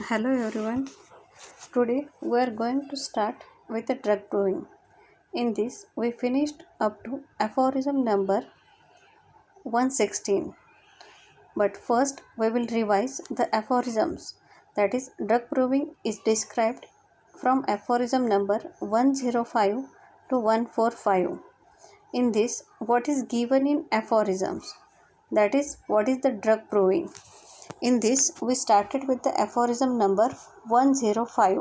Hello everyone. Today we are going to start with the drug proving. In this, we finished up to aphorism number 116. But first, we will revise the aphorisms. That is, drug proving is described from aphorism number 105 to 145. In this, what is given in aphorisms? That is, what is the drug proving? In this, we started with the aphorism number 105,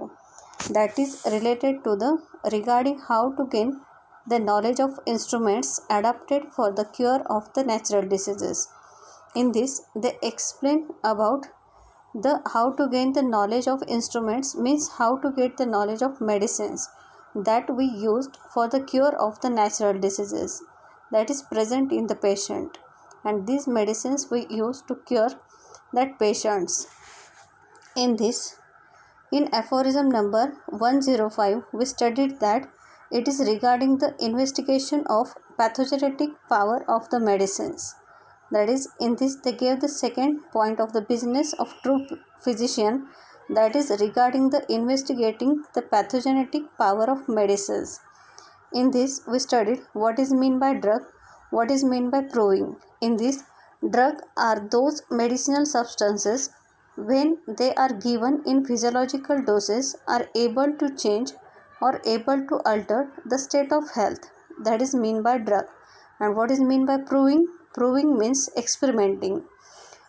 that is related to the regarding how to gain the knowledge of instruments adapted for the cure of the natural diseases. In this, they explain about the how to gain the knowledge of instruments means how to get the knowledge of medicines that we used for the cure of the natural diseases that is present in the patient, and these medicines we use to cure that patients. In this, in aphorism number 105, we studied that it is regarding the investigation of pathogenetic power of the medicines. That is, in this, they gave the second point of the business of true physician, that is regarding the investigating the pathogenetic power of medicines. In this, we studied what is meant by drug, what is meant by proving. In this, drug are those medicinal substances when they are given in physiological doses are able to change or able to alter the state of health. That is mean by drug. And what is mean by proving? Proving means experimenting.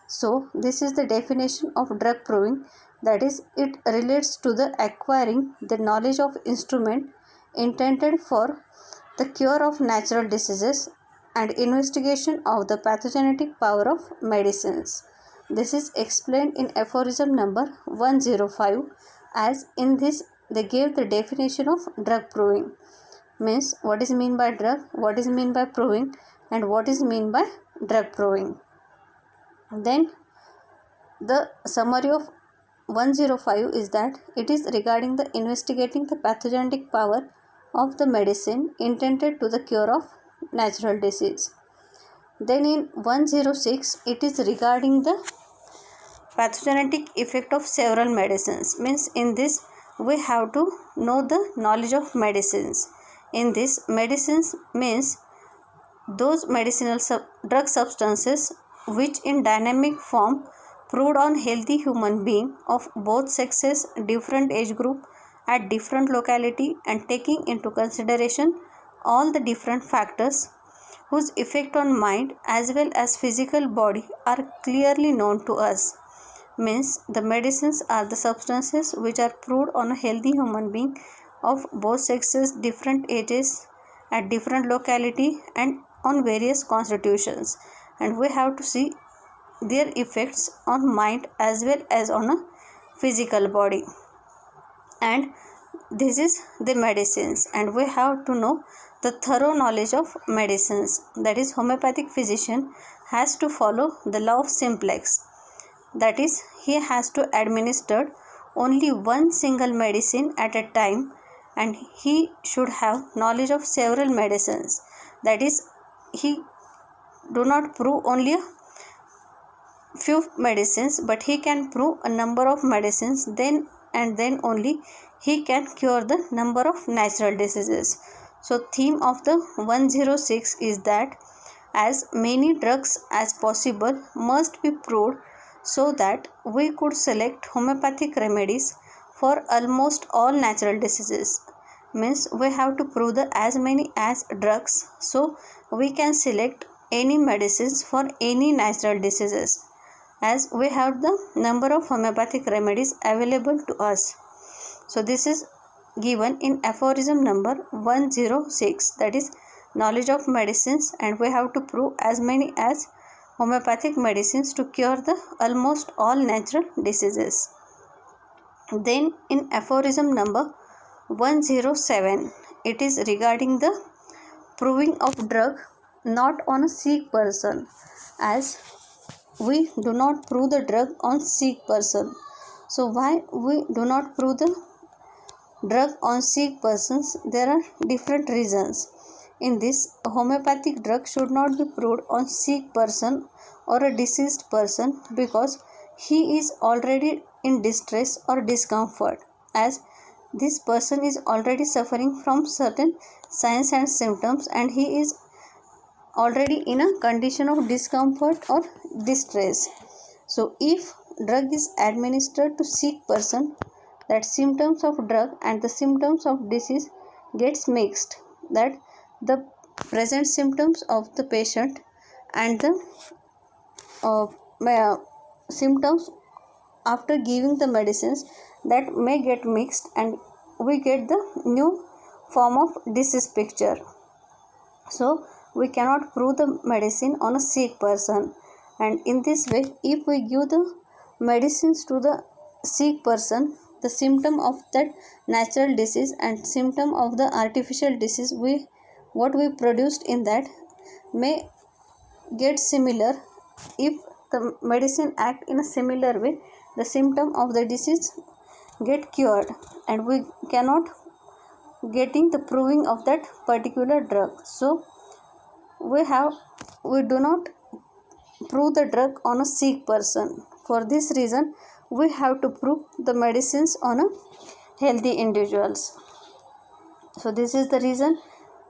So this is the definition of drug proving, that is it relates to the acquiring the knowledge of instrument intended for the cure of natural diseases and investigation of the pathogenetic power of medicines. This is explained in aphorism number 105, as in this they gave the definition of drug proving. Means what is mean by drug, what is mean by proving, and what is mean by drug proving. Then the summary of 105 is that it is regarding the investigating the pathogenic power of the medicine intended to the cure of natural disease. Then in 106 it is regarding the pathogenetic effect of several medicines. Means in this we have to know the knowledge of medicines. In this, medicines means those medicinal drug substances which in dynamic form proved on healthy human being of both sexes, different age group, at different locality, and taking into consideration all the different factors whose effect on mind as well as physical body are clearly known to us. Means the medicines are the substances which are proved on a healthy human being of both sexes, different ages, at different locality, and on various constitutions, and we have to see their effects on mind as well as on a physical body. And this is the medicines, and we have to know the thorough knowledge of medicines. That is, homeopathic physician has to follow the law of simplex, that is he has to administer only one single medicine at a time, and he should have knowledge of several medicines. That is, he do not prove only a few medicines, but he can prove a number of medicines, then and then only he can cure the number of natural diseases. So theme of the 106 is that as many drugs as possible must be proved so that we could select homeopathic remedies for almost all natural diseases. Means we have to prove the as many as drugs so we can select any medicines for any natural diseases, as we have the number of homeopathic remedies available to us. So this is given in aphorism number 106, that is knowledge of medicines, and we have to prove as many as homeopathic medicines to cure the almost all natural diseases. Then in aphorism number 107, it is regarding the proving of drug not on a sick person, as we do not prove the drug on sick person. So why we do not prove the drug on sick persons? There are different reasons. In this, a homeopathic drug should not be proved on sick person or a deceased person because he is already in distress or discomfort, as this person is already suffering from certain signs and symptoms and he is already in a condition of discomfort or distress. So if drug is administered to sick person, that symptoms of drug and the symptoms of disease gets mixed, that the present symptoms of the patient and the symptoms after giving the medicines, that may get mixed and we get the new form of disease picture. So we cannot prove the medicine on a sick person, and in this way if we give the medicines to the sick person, the symptom of that natural disease and symptom of the artificial disease what we produced in that may get similar. If the medicine act in a similar way, the symptom of the disease get cured and we cannot getting the proving of that particular drug. So we do not prove the drug on a sick person. For this reason we have to prove the medicines on a healthy individuals. So this is the reason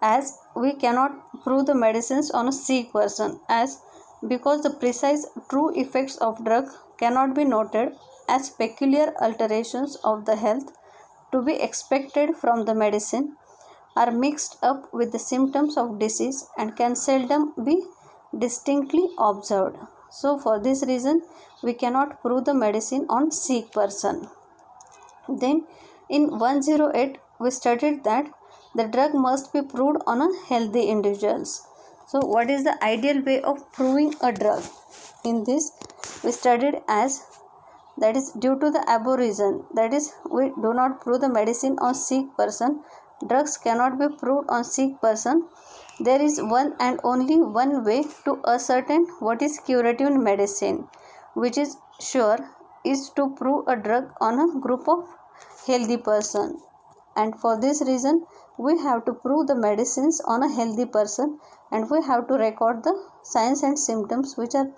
as we cannot prove the medicines on a sick person, as because the precise true effects of drug cannot be noted, as peculiar alterations of the health to be expected from the medicine are mixed up with the symptoms of disease and can seldom be distinctly observed. So for this reason we cannot prove the medicine on sick person. Then in 108 we studied that the drug must be proved on a healthy individuals. So what is the ideal way of proving a drug? In this we studied as, that is due to the above reason, that is we do not prove the medicine on sick person, drugs cannot be proved on sick person. There is one and only one way to ascertain what is curative in medicine, which is sure, is to prove a drug on a group of healthy person. And for this reason we have to prove the medicines on a healthy person and we have to record the signs and symptoms which are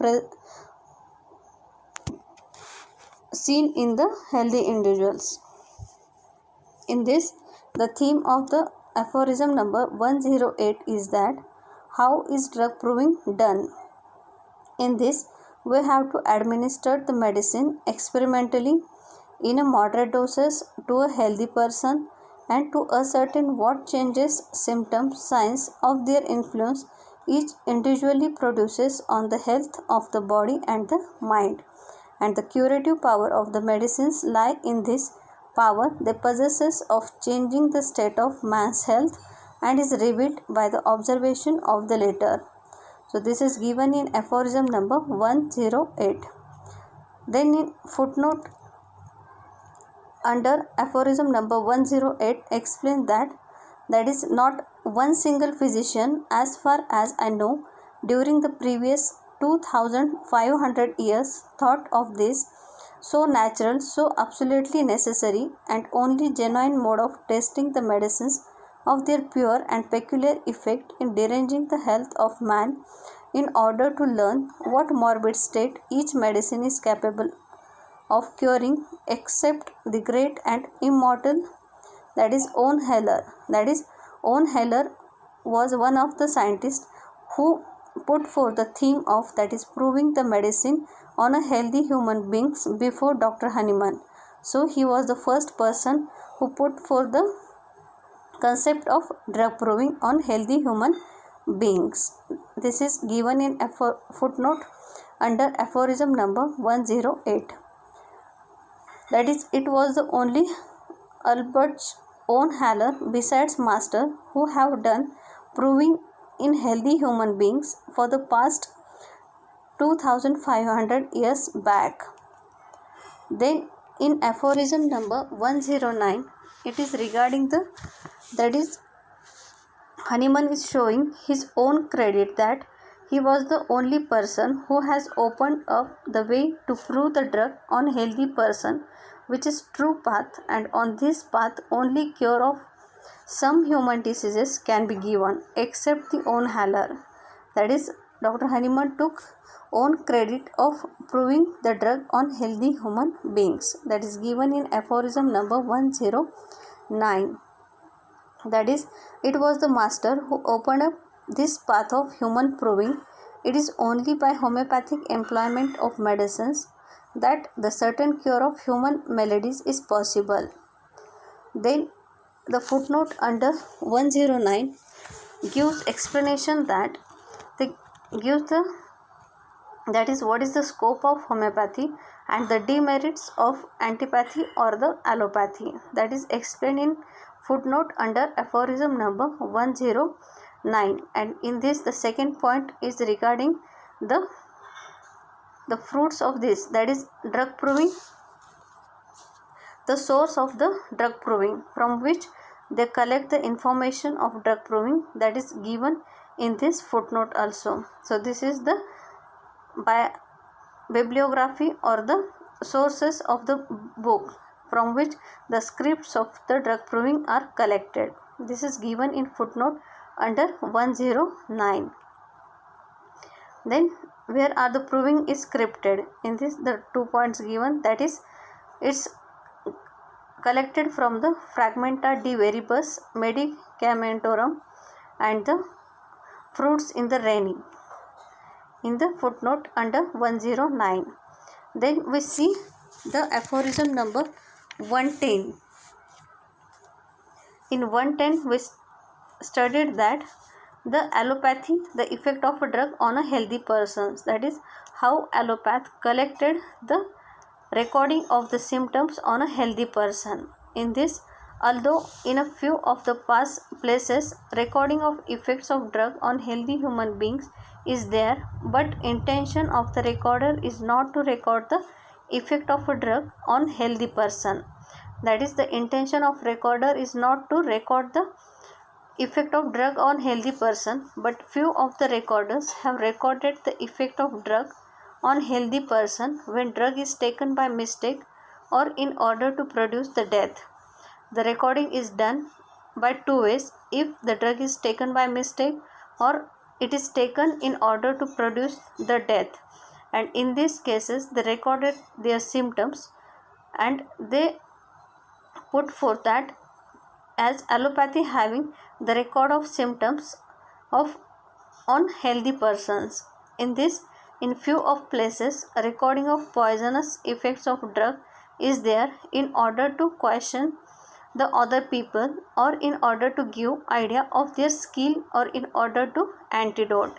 seen in the healthy individuals. In this, the theme of the aphorism number 108 is that how is drug proving done? In this, we have to administer the medicine experimentally in a moderate doses to a healthy person and to ascertain what changes, symptoms, signs of their influence each individually produces on the health of the body and the mind. And the curative power of the medicines lie in this power they possess of changing the state of man's health and is revealed by the observation of the latter. So this is given in aphorism number 108. Then in footnote under aphorism number 108 explains that is not one single physician, as far as I know, during the previous 2500 years thought of this so natural, so absolutely necessary and only genuine mode of testing the medicines of their pure and peculiar effect in deranging the health of man, in order to learn what morbid state each medicine is capable of curing, except the great and immortal, that is Owen Heller. That is Owen Heller was one of the scientists who put forth the theme of, that is proving the medicine on a healthy human beings before Dr. Hahnemann. So he was the first person who put forth the concept of drug proving on healthy human beings. This is given in footnote under aphorism number 108. That is, it was the only Albert Owen Haller besides Master who have done proving in healthy human beings for the past 2500 years back. Then in aphorism number 109, it is regarding the, that is Hahnemann is showing his own credit that he was the only person who has opened up the way to prove the drug on healthy person, which is true path, and on this path only cure of some human diseases can be given except the Owen Haller. That is Dr. Hahnemann took own credit of proving the drug on healthy human beings. That is given in aphorism number 109. That is, it was the master who opened up this path of human proving. It is only by homeopathic employment of medicines that the certain cure of human maladies is possible. Then the footnote under 109 gives explanation that that is what is the scope of homeopathy and the demerits of antipathy or the allopathy. That is explained in footnote under aphorism number 109, and in this the second point is regarding the fruits of this, that is drug proving, the source of the drug proving from which they collect the information of drug proving, that is given in this footnote also. So this is the bibliography or the sources of the book from which the scripts of the drug proving are collected. This is given in footnote under 109. Then where are the proving is scripted? In this the 2 points given, that is it's collected from the Fragmenta de Veribus Medicamentorum and the fruits in the Reni in the footnote under 109. Then we see the aphorism number 110. In 110 we studied that the allopathy, the effect of a drug on a healthy person, that is how allopath collected the recording of the symptoms on a healthy person. In this, although in a few of the past places recording of effects of drug on healthy human beings is there, but intention of the recorder is not to record the effect of a drug on healthy person. That is, the intention of recorder is not to record the effect of drug on healthy person, but few of the recorders have recorded the effect of drug on healthy person when drug is taken by mistake or in order to produce the death. The recording is done by two ways: if the drug is taken by mistake or it is taken in order to produce the death. And in these cases they recorded their symptoms and they put forth that as allopathy having the record of symptoms of on healthy persons. In this, in few of places a recording of poisonous effects of drug is there in order to question the other people or in order to give idea of their skill or in order to antidote.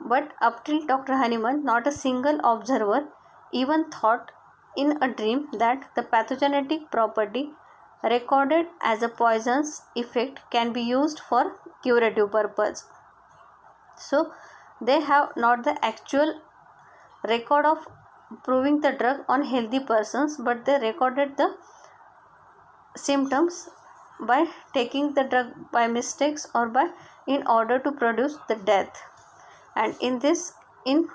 But up till Dr. Hahnemann, not a single observer even thought in a dream that the pathogenetic property recorded as a poison's effect can be used for curative purpose. So they have not the actual record of proving the drug on healthy persons, but they recorded the symptoms by taking the drug by mistakes or by in order to produce the death. And in this, in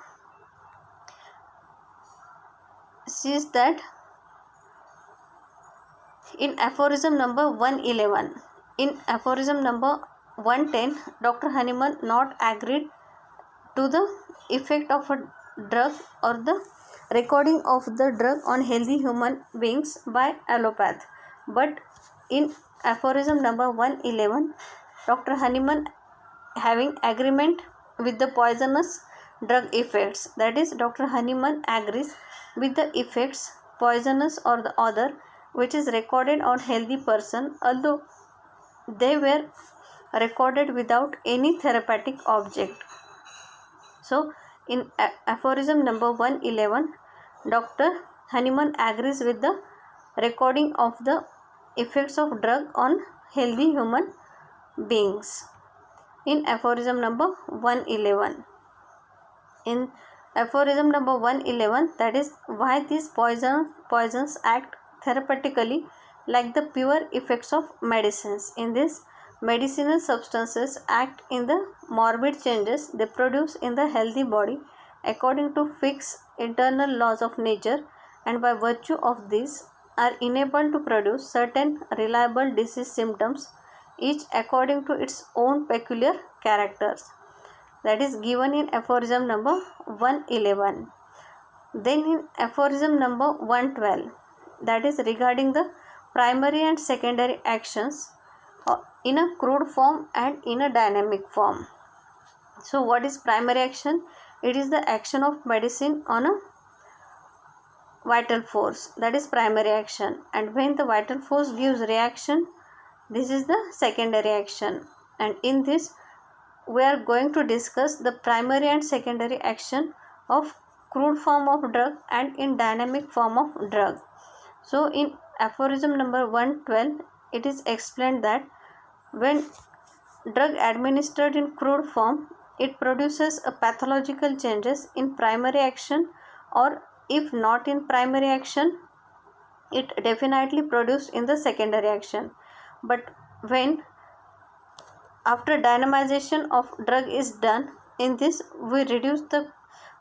sees that in aphorism number 111, in aphorism number 110, Dr. Hahnemann not agreed to the effect of a drug or the recording of the drug on healthy human beings by allopath. But in aphorism number 111, Dr. Hahnemann having agreement with the poisonous drug effects, that is Dr. Hahnemann agrees with the effects poisonous or the other which is recorded on healthy person, although they were recorded without any therapeutic object. So in aphorism number 111, Dr. Hahnemann agrees with the recording of the effects of drug on healthy human beings. In aphorism number 111, in aphorism number 111, that is why these poisons act therapeutically like the pure effects of medicines. In this, medicinal substances act in the morbid changes they produce in the healthy body according to fixed internal laws of nature, and by virtue of this are enabled to produce certain reliable disease symptoms, each according to its own peculiar characters. that is given in aphorism number 111. Then in aphorism number 112, that is regarding the primary and secondary actions in a crude form and in a dynamic form. So what is primary action? It is the action of medicine on a vital force, that is primary action, and when the vital force gives reaction, this is the secondary action. And in this we are going to discuss the primary and secondary action of crude form of drug and in dynamic form of drug. So in aphorism number 112, it is explained that when drug administered in crude form, it produces a pathological changes in primary action, or if not in primary action, it definitely produced in the secondary action. But when after dynamization of drug is done, in this we reduce the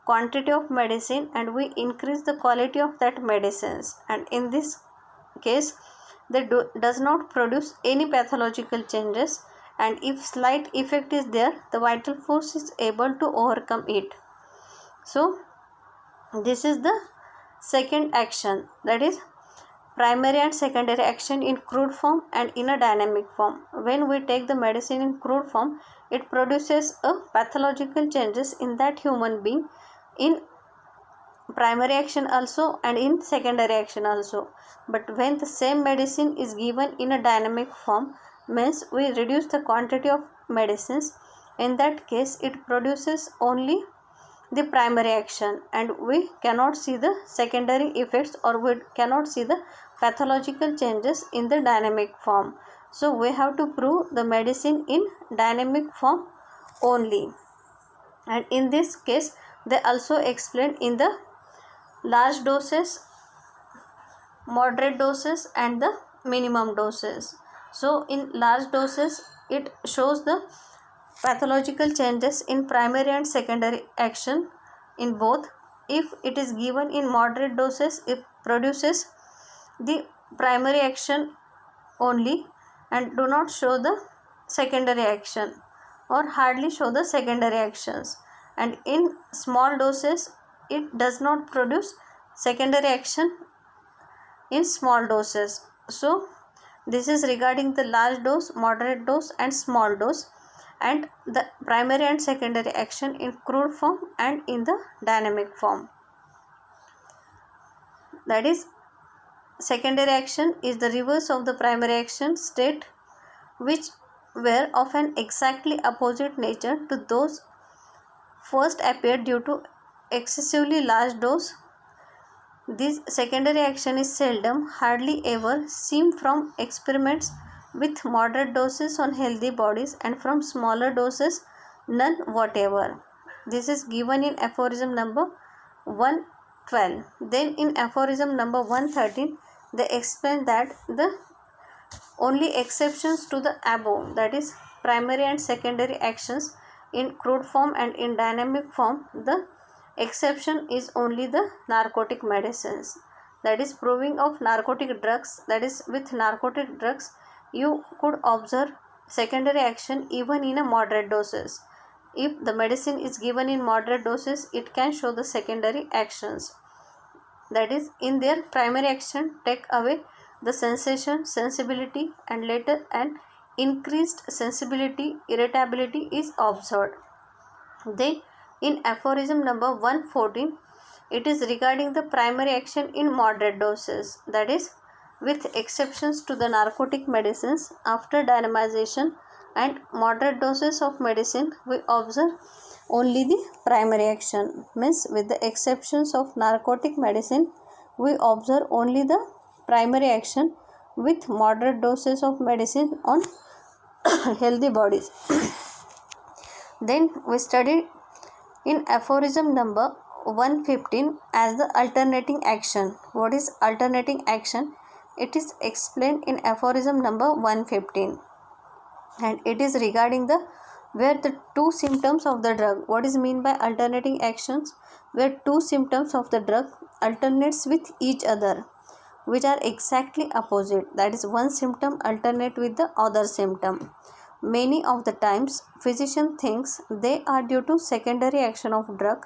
quantity of medicine and we increase the quality of that medicines, and in this case they does not produce any pathological changes, and if slight effect is there, the vital force is able to overcome it. So this is the second action, that is primary and secondary action in crude form and in a dynamic form. When we take the medicine in crude form, it produces a pathological changes in that human being in primary action also and in secondary action also. But when the same medicine is given in a dynamic form, means we reduce the quantity of medicines, in that case it produces only the primary action and we cannot see the secondary effects, or we cannot see the pathological changes in the dynamic form. So we have to prove the medicine in dynamic form only, and in this case they also explain in the large doses, moderate doses and the minimum doses. So in large doses it shows the pathological changes in primary and secondary action in both. If it is given in moderate doses, it produces the primary action only and do not show the secondary action or hardly show the secondary actions, and in small doses it does not produce secondary action in small doses. So this is regarding the large dose, moderate dose and small dose, and the primary and secondary action in crude form and in the dynamic form. That is, secondary action is the reverse of the primary action state, which were of an exactly opposite nature to those first appeared due to excessively large dose. This secondary action is seldom, hardly ever seen from experiments with moderate doses on healthy bodies, and from smaller doses none whatever. This is given in aphorism number 112. Then in aphorism number 113, they explain that the only exceptions to the above, that is primary and secondary actions in crude form and in dynamic form, the exception is only the narcotic medicines. That is proving of narcotic drugs, that is with narcotic drugs you could observe secondary action even in a moderate doses. If the medicine is given in moderate doses, it can show the secondary actions. That is, in their primary action take away the sensation, sensibility, and later an increased sensibility, irritability is observed. Then in aphorism number 114, it is regarding the primary action in moderate doses, that is with exceptions to the narcotic medicines. After dynamization and moderate doses of medicine, we observe only the primary action, means with the exceptions of narcotic medicine we observe only the primary action with moderate doses of medicine on healthy bodies. Then we studied in aphorism number 115 as the alternating action. What is alternating action? It is explained in aphorism number 115, and it is regarding the where the two symptoms of the drug. What is mean by alternating actions? Where two symptoms of the drug alternates with each other, which are exactly opposite. That is, one symptom alternate with the other symptom. Many of the times physician thinks they are due to secondary action of drug,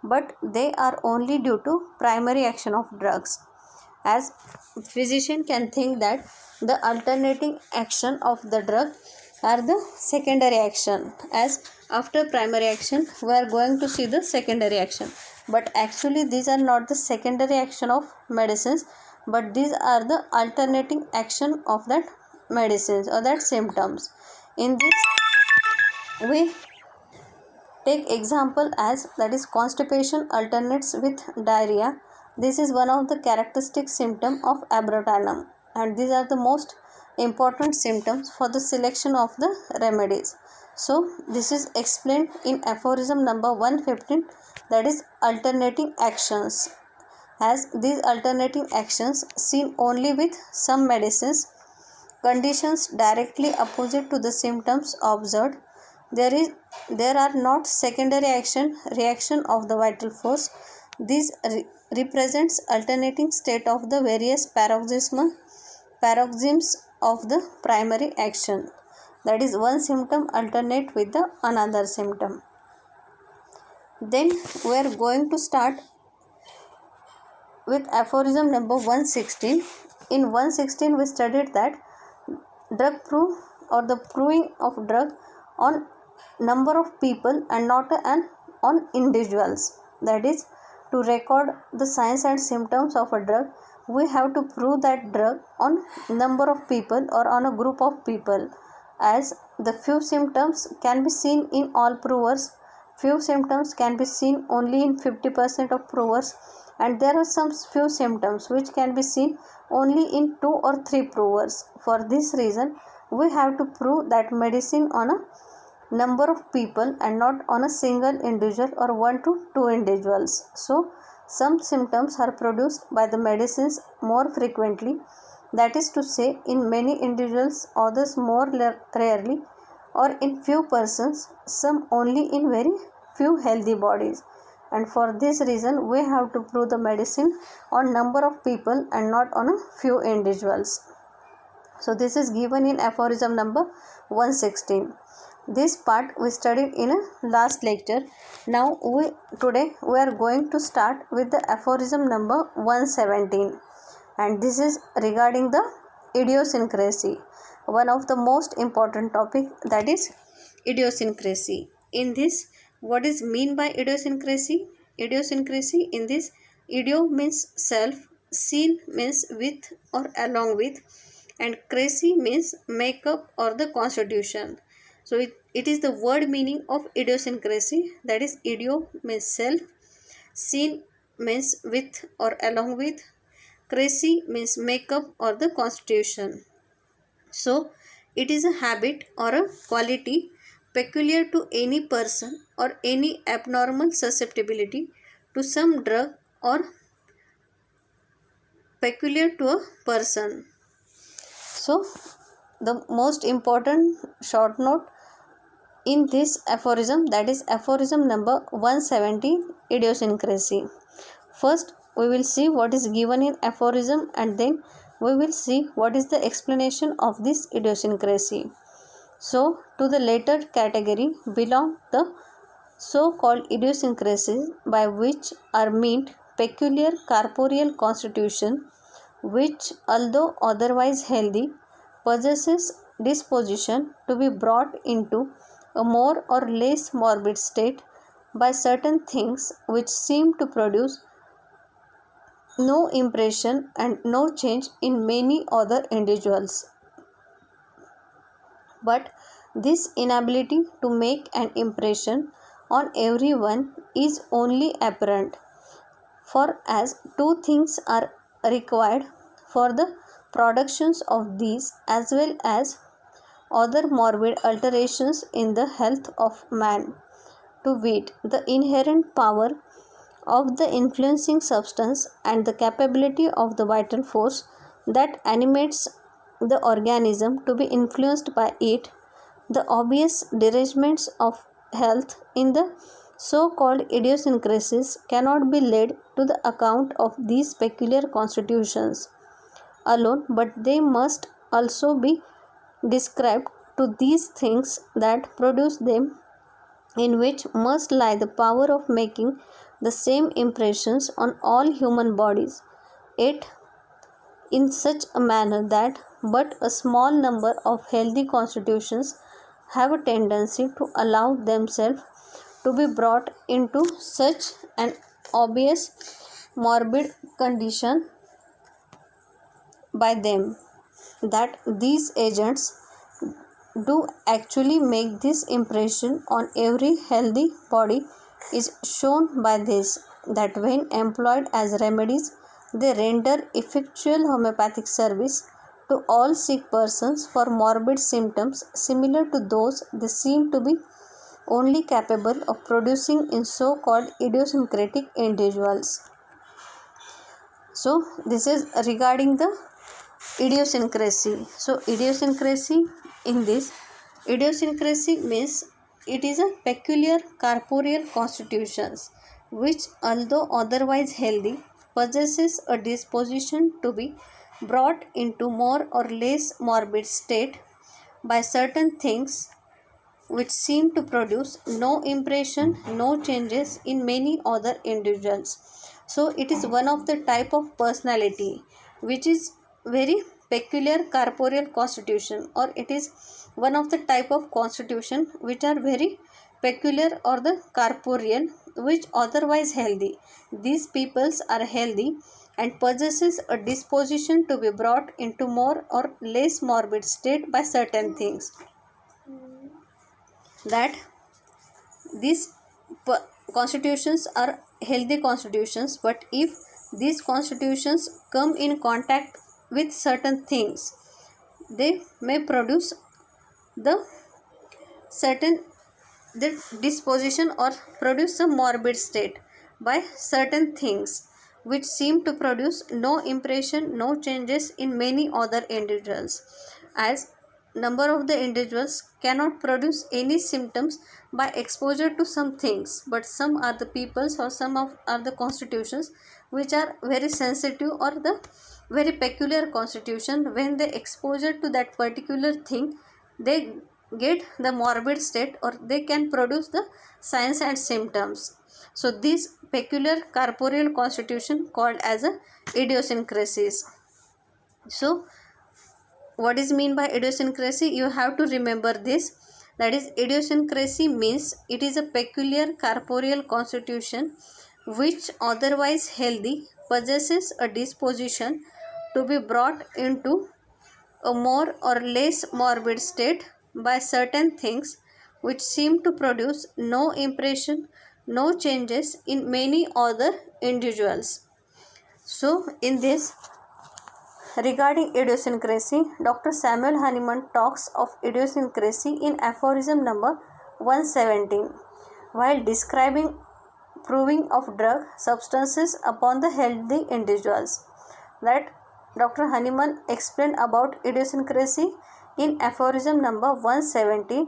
but they are only due to primary action of drugs. As physician can think that the alternating action of the drug are the secondary action, as after primary action we are going to see the secondary action, but actually these are not the secondary action of medicines, but these are the alternating action of that medicines or that symptoms. In this we take example as that is constipation alternates with diarrhea. This is one of the characteristic symptom of abrotanum, and these are the most important symptoms for the selection of the remedies. So this is explained in aphorism number 115, that is alternating actions. As these alternating actions seen only with some medicines, conditions directly opposite to the symptoms observed, there are not secondary reaction of the vital force. This represents alternating state of the various paroxysms of the primary action, that is one symptom alternate with the another symptom. Then we are going to start with aphorism number 116. In 116 we studied that drug proof or the proving of drug on number of people and not on individuals. That is, to record the signs and symptoms of a drug, we have to prove that drug on number of people or on a group of people, as the few symptoms can be seen in all provers, few symptoms can be seen only in 50% of provers, and there are some few symptoms which can be seen only in 2 or 3 provers. For this reason we have to prove that medicine on a number of people and not on a single individual or 1 to 2 individuals. So some symptoms are produced by the medicines more frequently, that is to say in many individuals, others more rarely, or in few persons, some only in very few healthy bodies. And for this reason we have to prove the medicine on number of people and not on a few individuals. So this is given in aphorism number 116. This part we studied in a last lecture. Now today we are going to start with the aphorism number 117, and this is regarding the idiosyncrasy, one of the most important topic, that is idiosyncrasy. In this, what is mean by idiosyncrasy? Idiosyncrasy, in this, idio means self, syn means with or along with, and crazy means makeup or the constitution. So it is the word meaning of idiosyncrasy, that is idio means self, syn means with or along with, crazy means makeup or the constitution. So it is a habit or a quality peculiar to any person or any abnormal susceptibility to some drug, or peculiar to a person. So the most important short note in this aphorism, that is aphorism number 170, idiosyncrasy. First we will see what is given in aphorism, and then we will see what is the explanation of this idiosyncrasy. So to the latter category belong the so-called idiosyncrasies, by which are meant peculiar corporeal constitution which, although otherwise healthy, possesses disposition to be brought into a more or less morbid state by certain things which seem to produce no impression and no change in many other individuals. But this inability to make an impression on everyone is only apparent, for as two things are required for the productions of these as well as other morbid alterations in the health of man, to wit, the inherent power of the influencing substance and the capability of the vital force that animates the organism to be influenced by it. The obvious derangements of health in the so-called idiosyncrasies cannot be laid to the account of these peculiar constitutions alone, but they must also be described to these things that produce them, in which must lie the power of making the same impressions on all human bodies, yet in such a manner that but a small number of healthy constitutions have a tendency to allow themselves to be brought into such an obvious morbid condition by them, that these agents do actually make this impression on every healthy body is shown by this, that when employed as remedies, they render effectual homeopathic service to all sick persons for morbid symptoms similar to those they seem to be only capable of producing in so-called idiosyncratic individuals. So, this is regarding the idiosyncrasy. So, idiosyncrasy means it is a peculiar corporeal constitution which, although otherwise healthy, possesses a disposition to be brought into more or less morbid state by certain things which seem to produce no impression, no changes in many other individuals. So it is one of the type of personality which is very peculiar corporeal constitution, or it is one of the type of constitution which are very peculiar or the corporeal, which otherwise healthy. These peoples are healthy and possesses a disposition to be brought into more or less morbid state by certain things, that these constitutions are healthy constitutions, but if these constitutions come in contact with certain things, they may produce the certain the disposition or produce a morbid state by certain things which seem to produce no impression, no changes in many other individuals, as number of the individuals cannot produce any symptoms by exposure to some things, but some are the peoples or some are the constitutions which are very sensitive or the very peculiar constitution. When they exposure to that particular thing, they get the morbid state or they can produce the signs and symptoms. So this peculiar corporeal constitution called as a idiosyncrasies. So what is mean by idiosyncrasy? You have to remember this, that is, idiosyncrasy means it is a peculiar corporeal constitution which otherwise healthy possesses a disposition to be brought into a more or less morbid state by certain things which seem to produce no impression, no changes in many other individuals. So in this, regarding idiosyncrasy, Dr. Samuel Hahnemann talks of idiosyncrasy in aphorism number 117 while describing proving of drug substances upon the healthy individuals, that Dr. Hahnemann explained about idiosyncrasy in aphorism number 117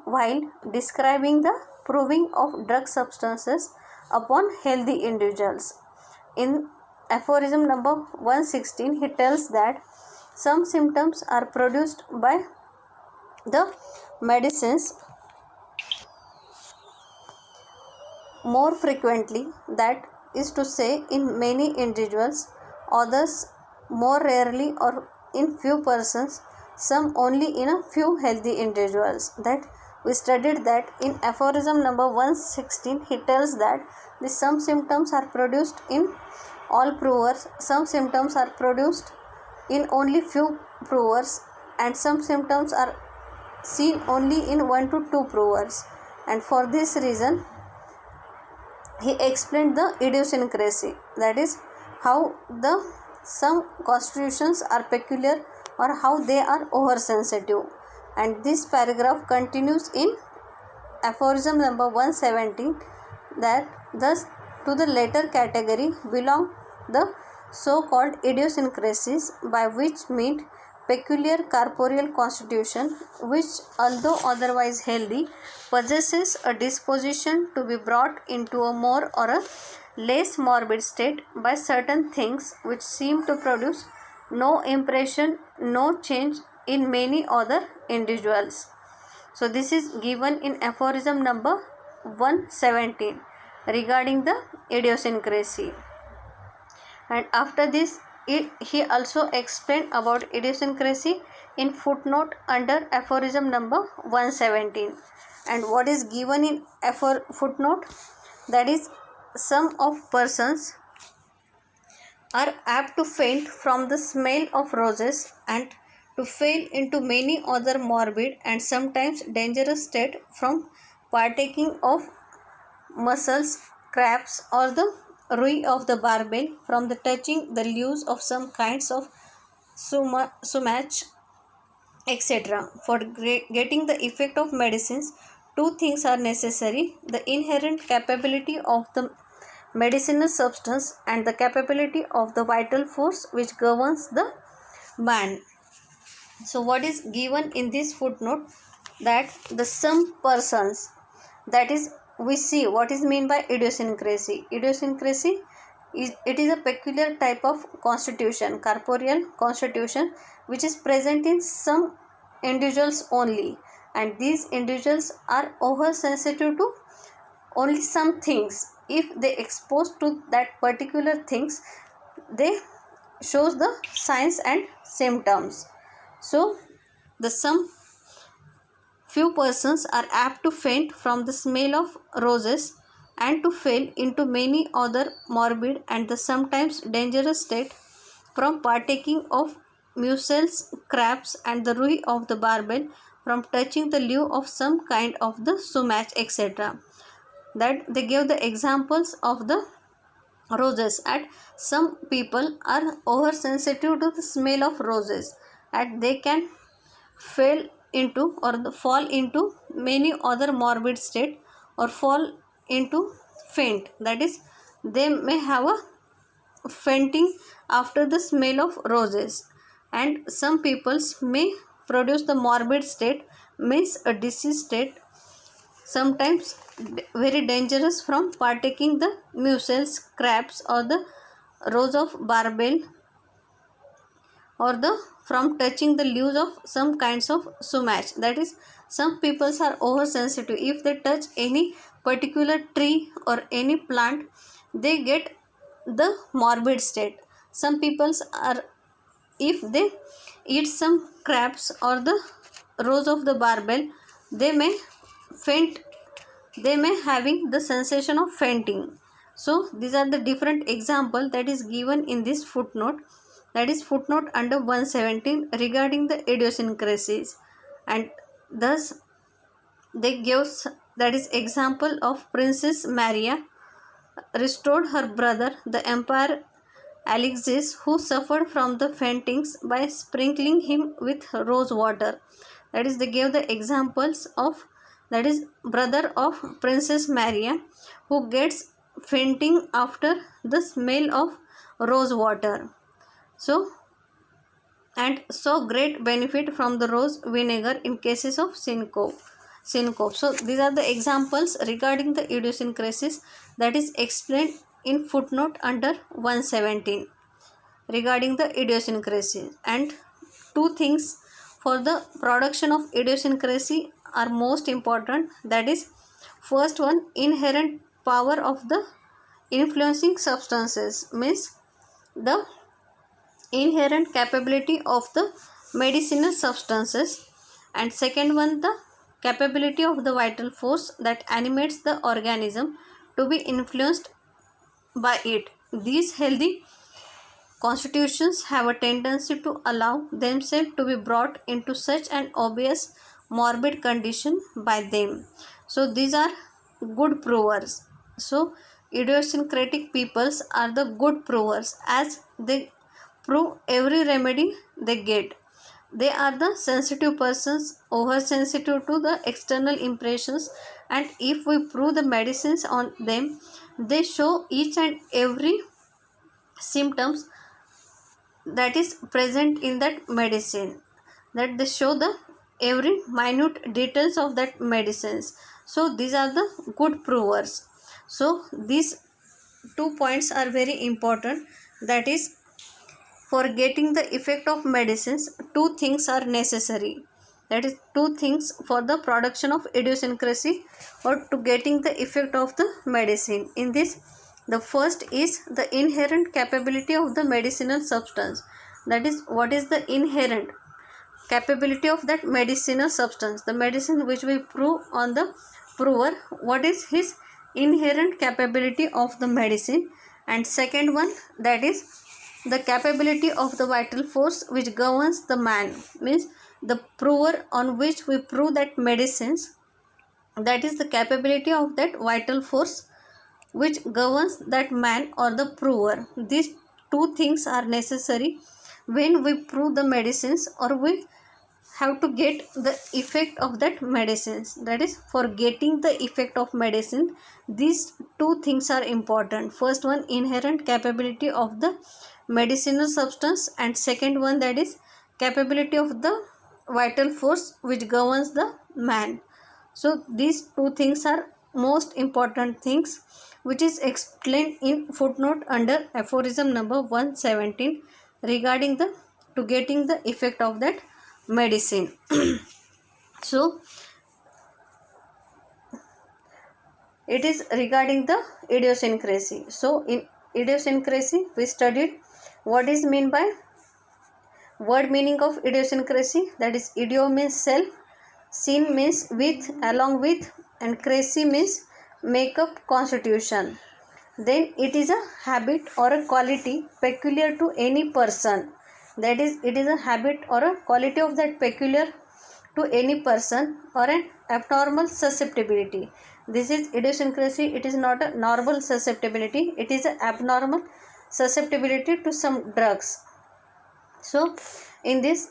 while describing the proving of drug substances upon healthy individuals. In aphorism number 116, he tells that some symptoms are produced by the medicines more frequently, that is to say in many individuals, others more rarely or in few persons, some only in a few healthy individuals. That we studied that in aphorism number 116, he tells that some symptoms are produced in all provers, some symptoms are produced in only few provers, and some symptoms are seen only in 1 to 2 provers, and for this reason he explained the idiosyncrasy, that is how the some constitutions are peculiar or how they are oversensitive. And this paragraph continues in aphorism number 117, that thus to the latter category belong the so-called idiosyncrasies, by which mean peculiar corporeal constitution which, although otherwise healthy, possesses a disposition to be brought into a more or a less morbid state by certain things which seem to produce no impression, no change in many other individuals. So this is given in aphorism number 117 regarding the idiosyncrasy. And after this, he also explained about idiosyncrasy in footnote under aphorism number 117. And what is given in footnote? That is, some of persons are apt to faint from the smell of roses and to fail into many other morbid and sometimes dangerous state from partaking of mussels, crabs, or the rui of the barbel, from the touching the leaves of some kinds of sumach, etc. For getting the effect of medicines, two things are necessary: the inherent capability of the medicinal substance and the capability of the vital force which governs the man. So what is given in this footnote? That the some persons, that is, we see what is meant by idiosyncrasy. Idiosyncrasy is, it is a peculiar type of constitution, corporeal constitution, which is present in some individuals only, and these individuals are oversensitive to only some things. If they exposed to that particular things, they shows the signs and symptoms. So the some few persons are apt to faint from the smell of roses and to fall into many other morbid and the sometimes dangerous state from partaking of mussels, crabs, and the rui of the barbel, from touching the leaf of some kind of the sumach, etc. That they give the examples of the roses, and some people are oversensitive to the smell of roses, and they can fall into or fall into many other morbid state or fall into faint, that is, they may have a fainting after the smell of roses. And some peoples may produce the morbid state, means a disease state, sometimes very dangerous, from partaking the mussels, crabs, or the rose of barbel, or the from touching the leaves of some kinds of sumach. That is, some peoples are oversensitive. If they touch any particular tree or any plant, they get the morbid state. Some peoples are, if they eat some crabs or the rose of the barbel, they may faint, they may having the sensation of fainting. So these are the different example that is given in this footnote, that is footnote under 117 regarding the idiosyncrasies. And thus they give, that is example of Princess Maria restored her brother the Emperor Alexis, who suffered from the faintings, by sprinkling him with rose water. That is, they gave the examples of, that is, brother of Princess Maria who gets fainting after the smell of rose water. So, and so great benefit from the rose vinegar in cases of syncope. So these are the examples regarding the idiosyncrasies that is explained in footnote under 117 regarding the idiosyncrasy. And two things for the production of idiosyncrasy are most important, that is, first one, inherent power of the influencing substances, means the inherent capability of the medicinal substances, and second one, the capability of the vital force that animates the organism to be influenced by it. These healthy constitutions have a tendency to allow themselves to be brought into such an obvious morbid condition by them. So these are good provers. So idiosyncratic peoples are the good provers, as they prove every remedy they get. They are the sensitive persons, oversensitive to the external impressions, and if we prove the medicines on them, they show each and every symptoms that is present in that medicine, that they show the every minute details of that medicines. So these are the good provers. So these 2 points are very important, that is, for getting the effect of medicines, two things are necessary. That is, two things for the production of idiosyncrasy or to getting the effect of the medicine. In this, the first is the inherent capability of the medicinal substance. That is, what is the inherent capability of that medicinal substance, the medicine which we prove on the prover, what is his inherent capability of the medicine. And second one, that is the capability of the vital force which governs the man, means the prover on which we prove that medicines, that is the capability of that vital force which governs that man or the prover. These two things are necessary when we prove the medicines or we have to get the effect of that medicines. That is, for getting the effect of medicine, these two things are important. First one, inherent capability of the medicinal substance, and second one, that is capability of the vital force which governs the man. So these two things are most important things, which is explained in footnote under aphorism number 117 regarding the to getting the effect of that medicine. So it is regarding the idiosyncrasy. So in idiosyncrasy we studied what is mean by word meaning of idiosyncrasy. That is, idio means self, syn means with, along with, and crazy means makeup, constitution. Then it is a habit or a quality peculiar to any person. That is, it is a habit or a quality of that peculiar to any person, or an abnormal susceptibility. This is idiosyncrasy. It is not a normal susceptibility, it is an abnormal susceptibility to some drugs. So in this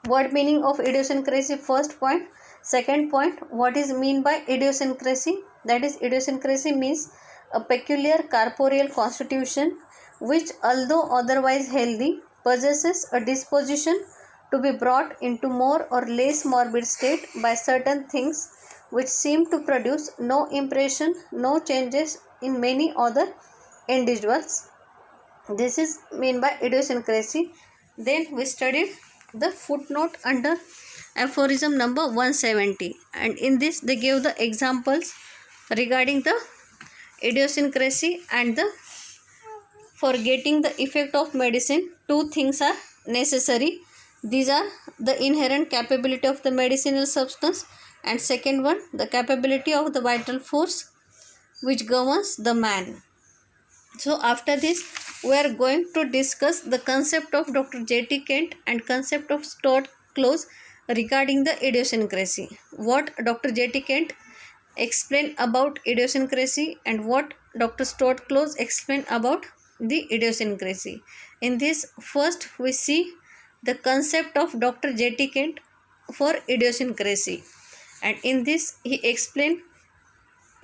word meaning of idiosyncrasy, first point. Second point, what is mean by idiosyncrasy? That is, idiosyncrasy means a peculiar corporeal constitution which, although otherwise healthy, possesses a disposition to be brought into more or less morbid state by certain things which seem to produce no impression, no changes in many other individuals. This is mean by idiosyncrasy. Then we studied the footnote under aphorism number 170, and in this they gave the examples regarding the idiosyncrasy and the for getting the effect of medicine, two things are necessary. These are the inherent capability of the medicinal substance, and second one, the capability of the vital force which governs the man. So after this we are going to discuss the concept of Dr. J.T. Kent and concept of Stuart Close regarding the idiosyncrasy. What Dr. J.T. Kent explained about idiosyncrasy and what Dr. Stuart Close explained about the idiosyncrasy. In this, first we see the concept of Dr. J.T. Kent for idiosyncrasy, and in this he explained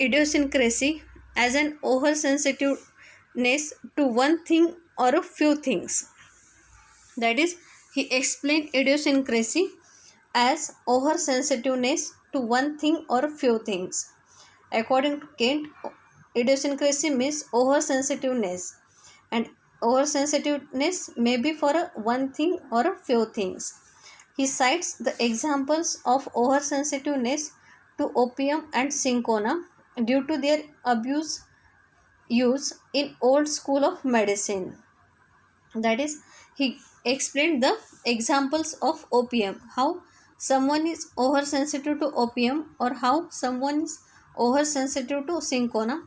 idiosyncrasy as an oversensitiveness to one thing or a few things. That is, he explained idiosyncrasy as oversensitiveness to one thing or a few things. According to Kent, idiosyncrasy means oversensitiveness, and oversensitiveness may be for a one thing or a few things. He cites the examples of oversensitiveness to opium and cinchona due to their use in old school of medicine. That is, he explained the examples of opium, how someone is oversensitive to opium or how someone is oversensitive to cinchona.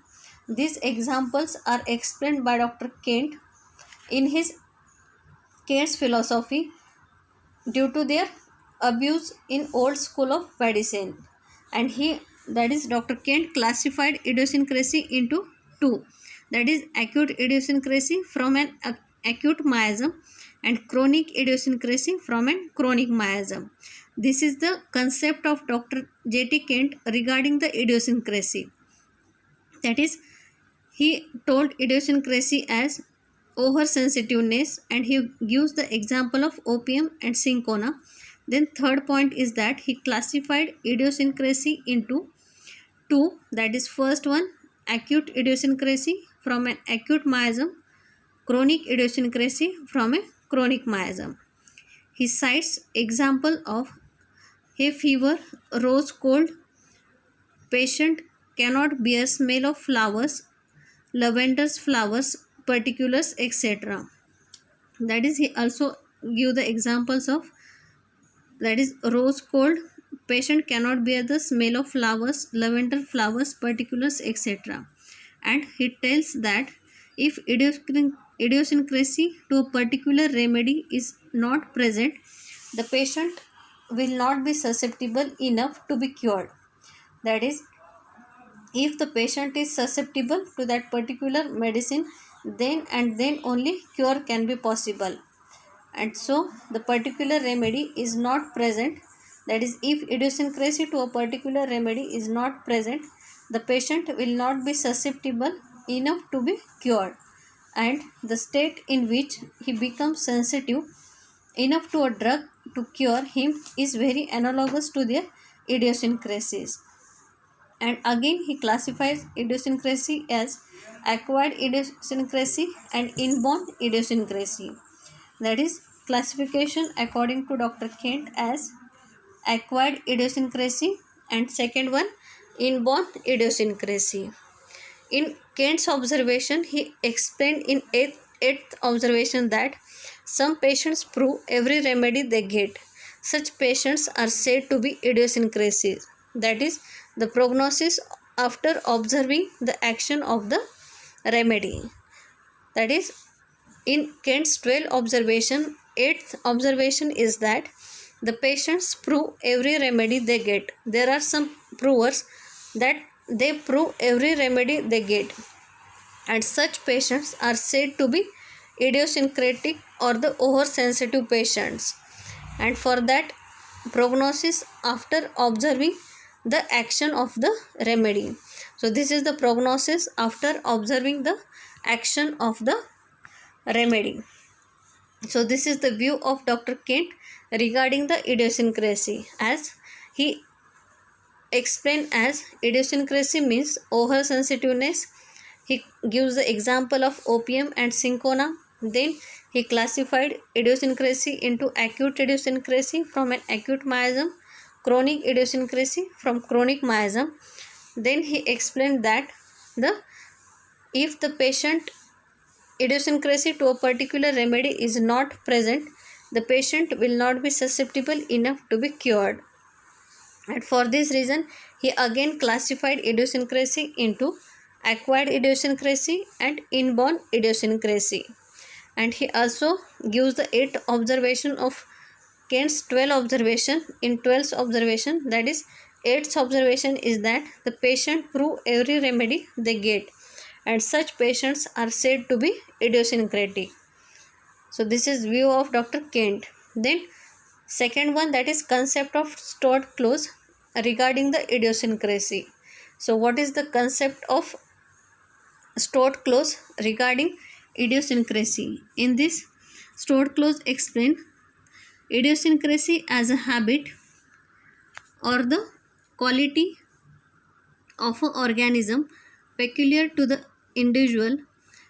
These examples are explained by Dr. Kent in his Kent's philosophy due to their abuse in old school of medicine. And he, that is, Dr. Kent classified idiosyncrasy into two, that is acute idiosyncrasy from an acute miasm and chronic idiosyncrasy from an chronic miasm. This is the concept of Dr. J.T. Kent regarding the idiosyncrasy. That is, he told idiosyncrasy as oversensitiveness, and he gives the example of opium and cinchona. Then third point is that he classified idiosyncrasy into two, that is, first one acute idiosyncrasy from an acute miasm chronic idiosyncrasy from a chronic miasm. He cites example of hay fever, rose cold, patient cannot bear smell of flowers, lavender's flowers, particulars, etc. That is, he also give the examples of, that is, rose cold, patient cannot bear the smell of flowers, lavender flowers, particulars, etc. And he tells that if idiosyncrasy to a particular remedy is not present, the patient will not be susceptible enough to be cured. That is, if the patient is susceptible to that particular medicine, then and then only cure can be possible. And so the particular remedy is not present, that is, if idiosyncrasy to a particular remedy is not present, the patient will not be susceptible enough to be cured, and the state in which he becomes sensitive enough to a drug to cure him is very analogous to their idiosyncrasies. And again he classifies idiosyncrasy as acquired idiosyncrasy and inborn idiosyncrasy. That is, classification according to Dr. Kent as acquired idiosyncrasy, and second one inborn idiosyncrasy. In Kent's observation, he explained in eighth observation that some patients prove every remedy they get. Such patients are said to be idiosyncrasies. That is, the prognosis after observing the action of the remedy. That is, in Kent's 12th observation, 8th observation is that the patients prove every remedy they get. There are some provers that they prove every remedy they get, and such patients are said to be idiosyncratic or the oversensitive patients. And for that prognosis after observing the action of the remedy. So this is the prognosis after observing the action of the remedy. So this is the view of Dr. Kent regarding the idiosyncrasy, as he explained as idiosyncrasy means oversensitiveness. He gives the example of opium and cinchona. Then he classified idiosyncrasy into acute idiosyncrasy from an acute miasm, chronic idiosyncrasy from chronic miasm. Then he explained that the if the patient idiosyncrasy to a particular remedy is not present, the patient will not be susceptible enough to be cured. And for this reason, he again classified idiosyncrasy into acquired idiosyncrasy and inborn idiosyncrasy. And he also gives the 8th observation of Kent's 12th observation. In 12th observation, that is, 8th observation is that the patient prove every remedy they get, and such patients are said to be idiosyncratic. So this is view of Dr. Kent. Then second one, that is concept of stored clause regarding the idiosyncrasy. So what is the concept of stored clause regarding idiosyncrasy? In this, stored clause explain idiosyncrasy as a habit or the quality of an organism peculiar to the individual.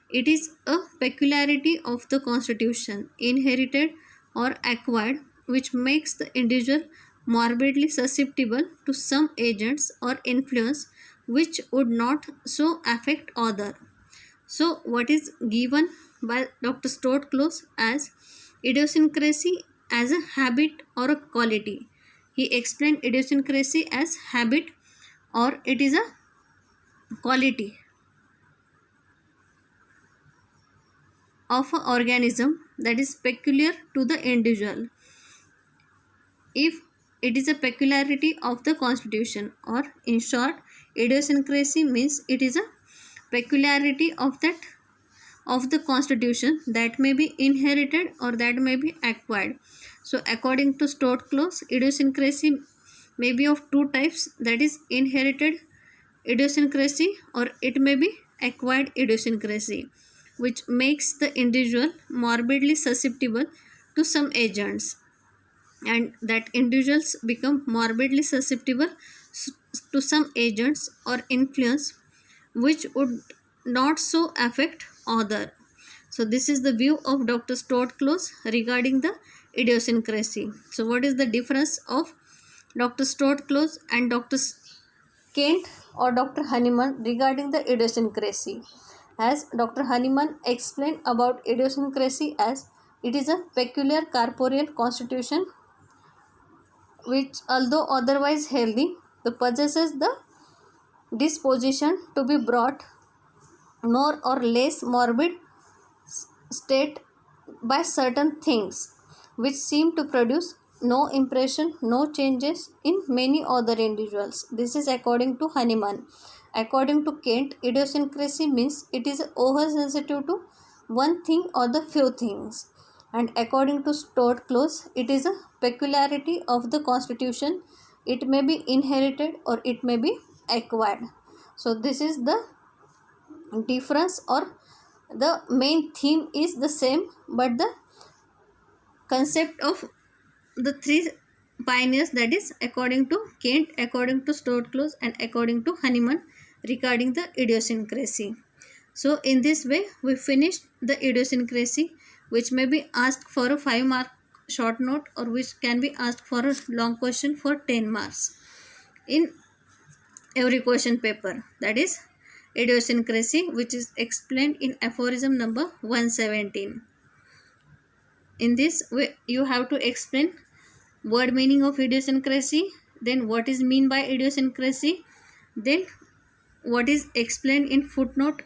It is a peculiarity of the constitution, inherited or acquired, which makes the individual morbidly susceptible to some agents or influence which would not so affect other. So what is given by Dr. Stuart Close as idiosyncrasy as a habit or a quality? He explained idiosyncrasy as habit or it is a quality of an organism that is peculiar to the individual. If it is a peculiarity of the constitution, or in short, idiosyncrasy means it is a peculiarity of the constitution that may be inherited or that may be acquired. So according to Stuart Close, idiosyncrasy may be of two types, that is inherited idiosyncrasy or it may be acquired idiosyncrasy, which makes the individual morbidly susceptible to some agents, and that individuals become morbidly susceptible to some agents or influence which would not so affect other. So this is the view of Dr. Stuart Close regarding the idiosyncrasy. So what is the difference of Dr. Stuart Close and Dr. Kent or Dr. Hahnemann regarding the idiosyncrasy? As Dr. Hahnemann explained about idiosyncrasy as it is a peculiar corporeal constitution which, although otherwise healthy, possesses the disposition to be brought more or less morbid state by certain things which seem to produce no impression, no changes in many other individuals. This is according to Hahnemann. According to Kent, idiosyncrasy means it is oversensitive to one thing or the few things. And according to Stuart Close, it is a peculiarity of the constitution. It may be inherited or it may be acquired. So this is the difference, or the main theme is the same, but the concept of the three pioneers, that is according to Kent, according to Stuart Close and according to Hahnemann regarding the idiosyncrasy. So in this way we finished the idiosyncrasy, which may be asked for a 5 mark short note or which can be asked for a long question for 10 marks in every question paper. That is idiosyncrasy, which is explained in aphorism number 117. In this way you have to explain word meaning of idiosyncrasy, then what is mean by idiosyncrasy, then what is explained in footnote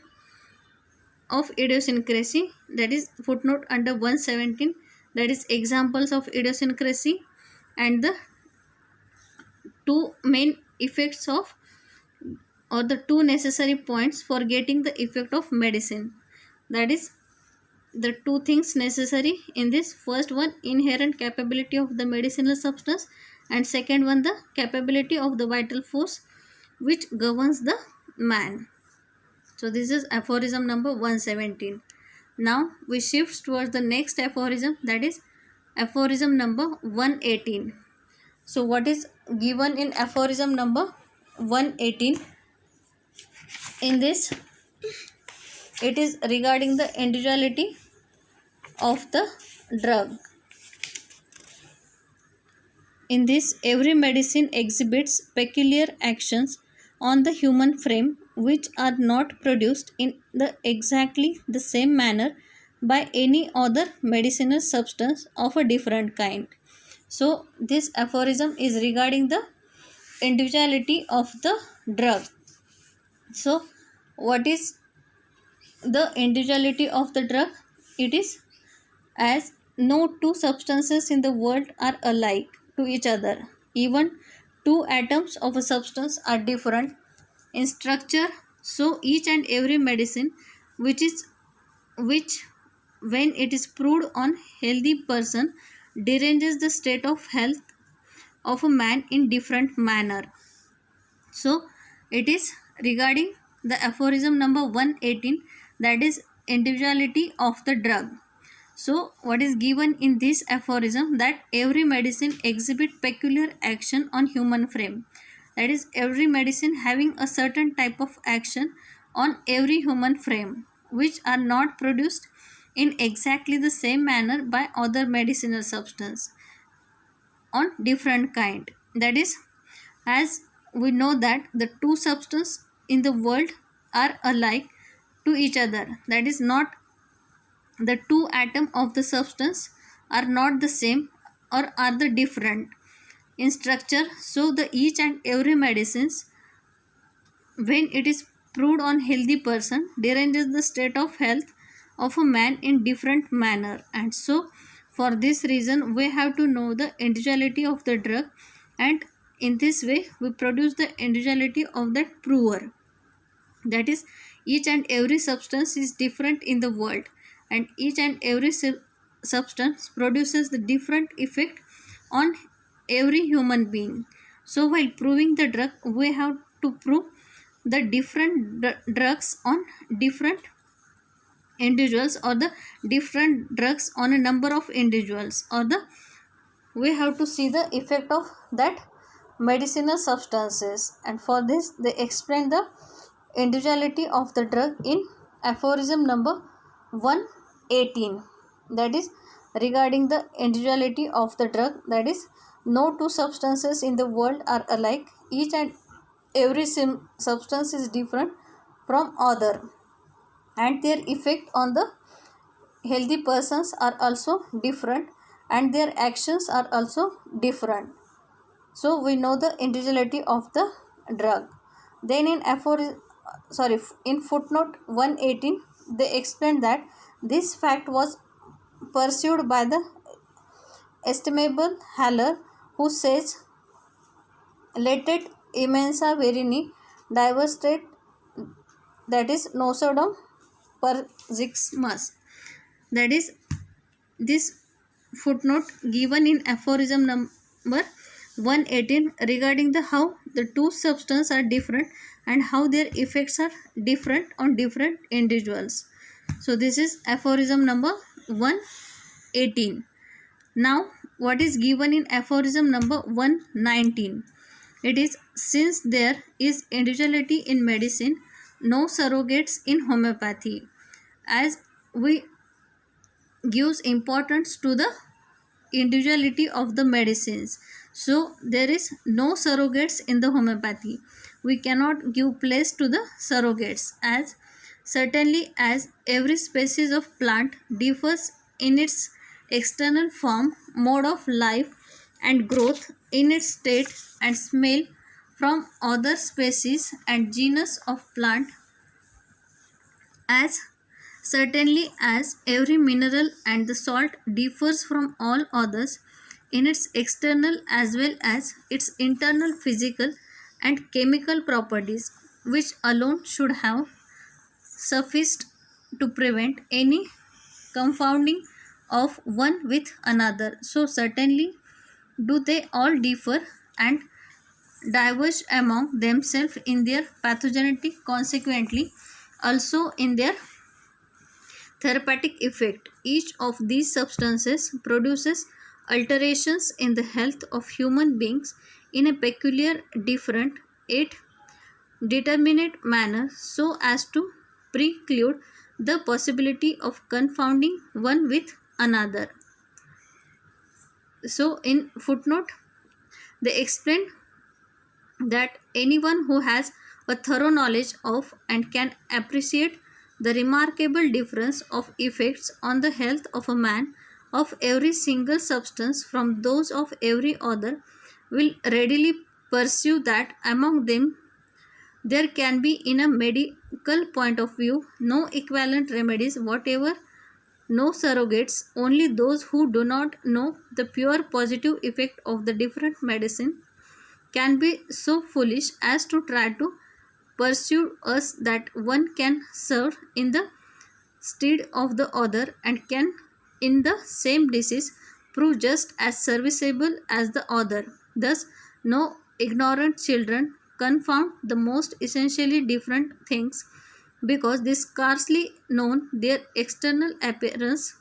of idiosyncrasy, that is footnote under 117, that is examples of idiosyncrasy, and the two main effects of, or the two necessary points for getting the effect of medicine. That is the two things necessary in this. First one, inherent capability of the medicinal substance, and second one, the capability of the vital force which governs the man. So this is aphorism number 117. Now we shift towards the next aphorism, that is aphorism number 118. So what is given in aphorism number 118? In this, it is regarding the individuality of the drug. In this, every medicine exhibits peculiar actions on the human frame which are not produced in exactly the same manner by any other medicinal substance of a different kind. So this aphorism is regarding the individuality of the drug. So what is the individuality of the drug? It is as no two substances in the world are alike to each other. Even two atoms of a substance are different in structure. So each and every medicine which when it is proved on healthy person deranges the state of health of a man in different manner. So it is regarding the aphorism number 118, that is individuality of the drug. So what is given in this aphorism, that every medicine exhibit peculiar action on human frame. That is every medicine having a certain type of action on every human frame which are not produced in exactly the same manner by other medicinal substance on different kind. That is, as we know that the two substances in the world are alike to each other, that is not the two atoms of the substance are not the same or are the different in structure. So the each and every medicines when it is proved on healthy person deranges the state of health of a man in different manner. And so for this reason we have to know the individuality of the drug, and in this way we produce the individuality of that prover. That is, each and every substance is different in the world, and each and every substance produces the different effect on every human being. So while proving the drug we have to prove the different drugs on different individuals, or the different drugs on a number of individuals, or the we have to see the effect of that medicinal substances. And for this they explain the individuality of the drug in aphorism number 1 118, that is regarding the individuality of the drug, that is no two substances in the world are alike. Each and every substance is different from other, and their effect on the healthy persons are also different, and their actions are also different. So we know the individuality of the drug. Then in footnote 118, they explain that this fact was pursued by the estimable Haller, who says, "Latet immensa verini diverstate, that is nosodum persiximus." That is this footnote given in aphorism number 118 regarding the how the two substances are different and how their effects are different on different individuals. So this is aphorism number 118. Now what is given in aphorism number 119? It is, since there is individuality in medicine, no surrogates in homeopathy. As we gives importance to the individuality of the medicines, so there is no surrogates in the homeopathy. We cannot give place to the surrogates, as certainly as every species of plant differs in its external form, mode of life, and growth, in its state and smell from other species and genus of plant, as certainly as every mineral and the salt differs from all others in its external as well as its internal physical and chemical properties, which alone should have sufficed to prevent any confounding of one with another. So certainly do they all differ and diverge among themselves in their pathogenetic, consequently also in their therapeutic effect. Each of these substances produces alterations in the health of human beings in a peculiar, different, yet determinate manner, so as to preclude the possibility of confounding one with another. So in footnote they explain that anyone who has a thorough knowledge of and can appreciate the remarkable difference of effects on the health of a man of every single substance from those of every other will readily perceive that among them there can be, in a medical point of view, no equivalent remedies whatever, no surrogates, only those who do not know the pure positive effect of the different medicine can be so foolish as to try to persuade us that one can serve in the stead of the other and can in the same disease prove just as serviceable as the other. Thus no ignorant children confound the most essentially different things, because they scarcely know their external appearance,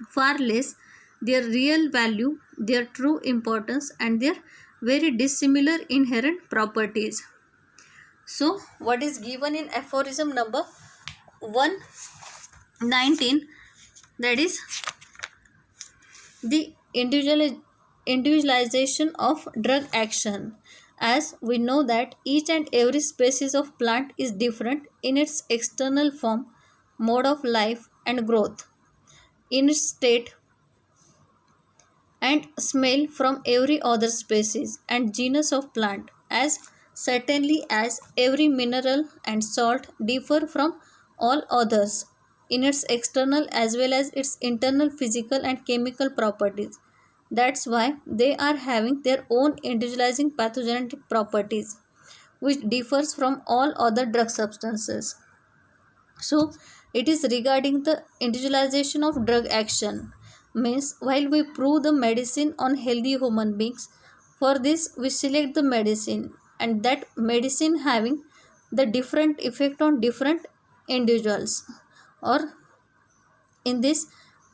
far less their real value, their true importance, and their very dissimilar inherent properties. So, what is given in aphorism number 119, that is the individualization of drug action. As we know that each and every species of plant is different in its external form, mode of life, and growth, in its state and smell from every other species and genus of plant, as certainly as every mineral and salt differ from all others in its external as well as its internal physical and chemical properties. That's why they are having their own individualizing pathogenic properties, which differs from all other drug substances. So it is regarding the individualization of drug action. Means while we prove the medicine on healthy human beings, for this we select the medicine, and that medicine having the different effect on different individuals. Or in this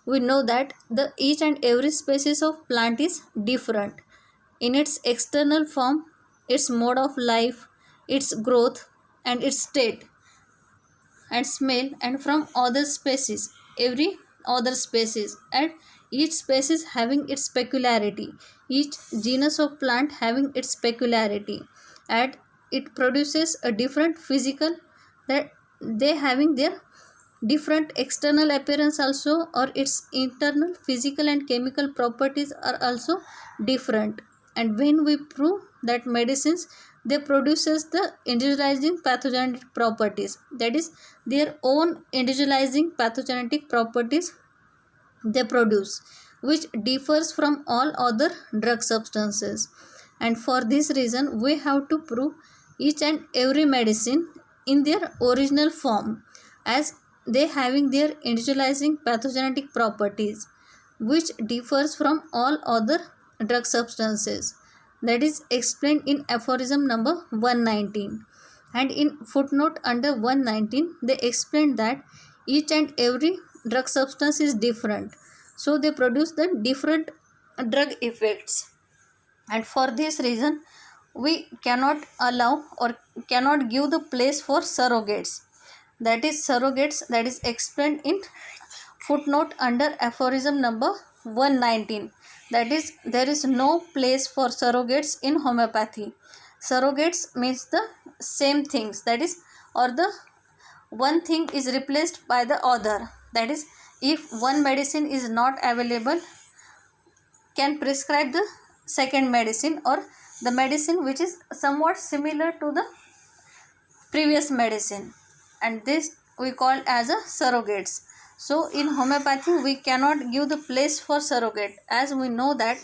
we know that the each and every species of plant is different in its external form, its mode of life, its growth, and its state and smell, and from other species every other species, and each species having its peculiarity, each genus of plant having its peculiarity, and it produces a different physical, that they having their different external appearance also, or its internal physical and chemical properties are also different. And when we prove that medicines, they produces the individualizing pathogenic properties, that is their own individualizing pathogenic properties they produce, which differs from all other drug substances. And for this reason we have to prove each and every medicine in their original form, as they having their individualizing pathogenic properties, which differs from all other drug substances. That is explained in aphorism number 119. And in footnote under 119 they explain that each and every drug substance is different, so they produce the different drug effects. And for this reason we cannot allow or cannot give the place for surrogates. That is surrogates, that is explained in footnote under aphorism number 119. That is, there is no place for surrogates in homeopathy. Surrogates means the same things, that is, or the one thing is replaced by the other. That is, if one medicine is not available, can prescribe the second medicine, or the medicine which is somewhat similar to the previous medicine, and this we call as a surrogates. So in homeopathy we cannot give the place for surrogate, as we know that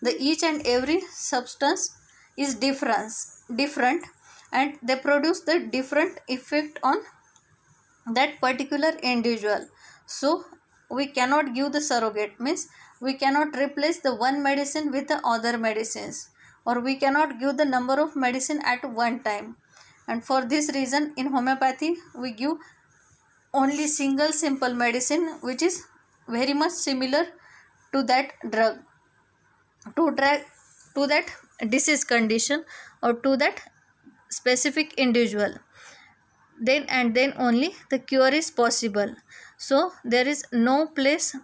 the each and every substance is different, and they produce the different effect on that particular individual. So we cannot give the surrogate, means we cannot replace the one medicine with the other medicines, or we cannot give the number of medicine at one time. And for this reason in homeopathy we give only single simple medicine which is very much similar to that drug, to that disease condition, or to that specific individual. Then and then only the cure is possible. So there is no place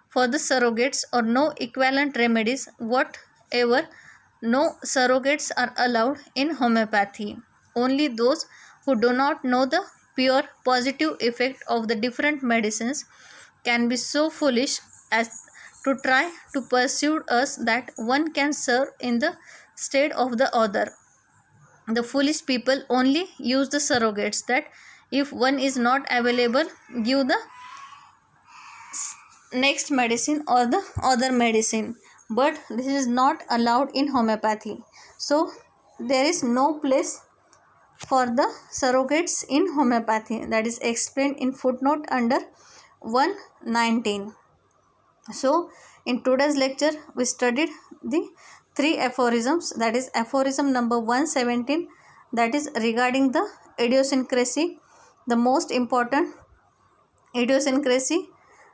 for the surrogates, or no equivalent remedies whatever. No surrogates are allowed in homeopathy. Only those who do not know the pure positive effect of the different medicines can be so foolish as to try to persuade us that one can serve in the stead of the other. The foolish people only use the surrogates, that if one is not available, give the next medicine or the other medicine, but this is not allowed in homeopathy. So there is no place for the surrogates in homeopathy. That is explained in footnote under 119. So in today's lecture we studied the three aphorisms. That is aphorism number 117, that is regarding the idiosyncrasy, the most important idiosyncrasy.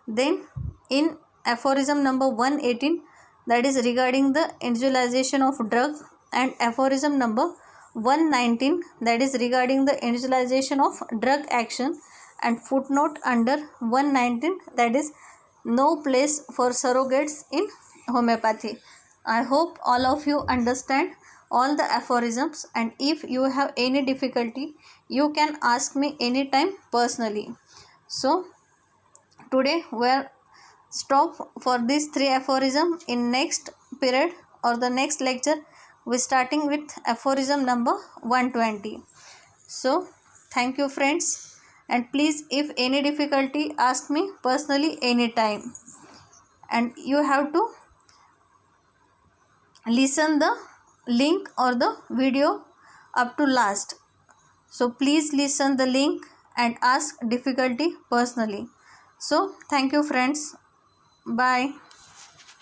Then in aphorism number 118, that is regarding the individualization of drug, and aphorism number 119, that is regarding the individualization of drug action, and footnote under 119, that is no place for surrogates in homeopathy. I hope all of you understand all the aphorisms, and if you have any difficulty you can ask me anytime personally. So today we are stop for these three aphorism. In next period or the next lecture we starting with aphorism number 120. So thank you friends, and please if any difficulty ask me personally anytime, and you have to listen the link or the video up to last. So please listen the link and ask difficulty personally. So thank you friends. Bye.